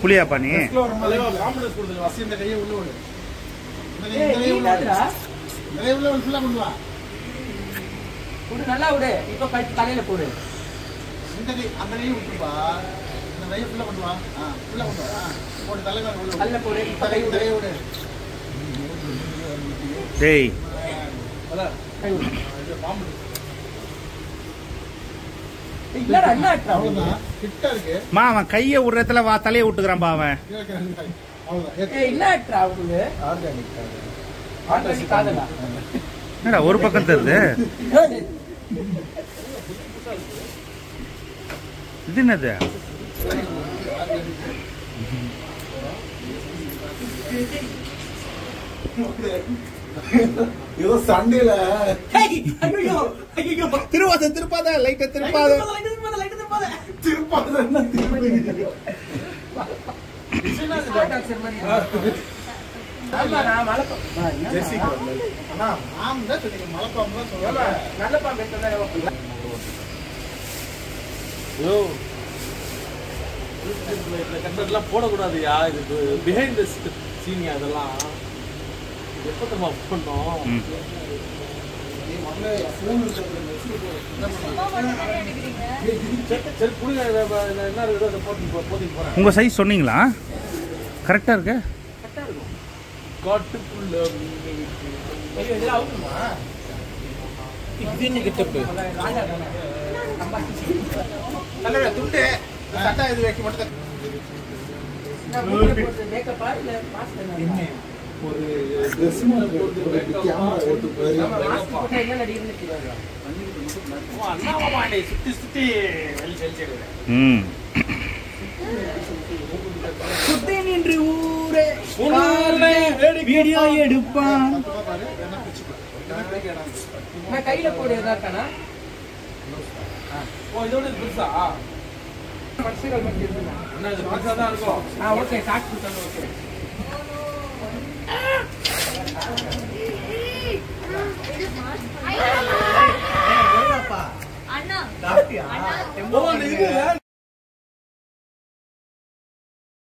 புளியா பாணி இந்த கையை உள்ள விடு. நல்லா விடு. இப்ப தலையில போடு. இந்த கை அந்த கையை விட்டுப்பா. இந்த கையை ஃபுல்லா கொண்டு வா. ஃபுல்லா கொண்டு வா. போடு தலையில உள்ள கல்ல போடு. இப்ப கை விடு. டேய் அட கை விடு. இது பாம்பு. இல்லடா என்ன ஆட்றா அவ்வளவுதான். கிட்ட இருக்கு. மா அவன் கையை விடுறதுல வா தலையை விட்டுக்கிறான்பா அவன். அவ்வளவுதான். ஏய் என்ன ஆட்றா அவனுக்கு? ஆர்கானிக். ஆர்கானிக் காதலா? என்னடா ஒரு பக்கம் தருது இது என்னது ஏதோ சண்டையில திருப்பாத லைட்ட திருப்பாத போடக்கூடாதுயா. இது பிஹைண்ட் சீனியா அதெல்லாம் எப்ப நம்ம பண்ணோம். சரி புடிங்க. என்ன இருக்குது போட்டு போறேன். உங்க சைஸ் சொன்னீங்களா? கரெக்டா இருக்கு. காட்டுக்குள்ள துண்டு சட்டா இது வைக்க மட்டும் ஒரு ட்ரெஸ் சுத்தி சுத்தி சுத்தி நின்று ஊரே வீடியோ எடுப்பான். நான் கையில போடு. எதா இருக்கானா? இதோட பெருசா பர்சுகள் மட்டும் இருக்குமா? என்ன இது பெருசா தான் இருக்கும். ஓகே காசு கொடுத்தாங்க. ஓகே அண்ணா இது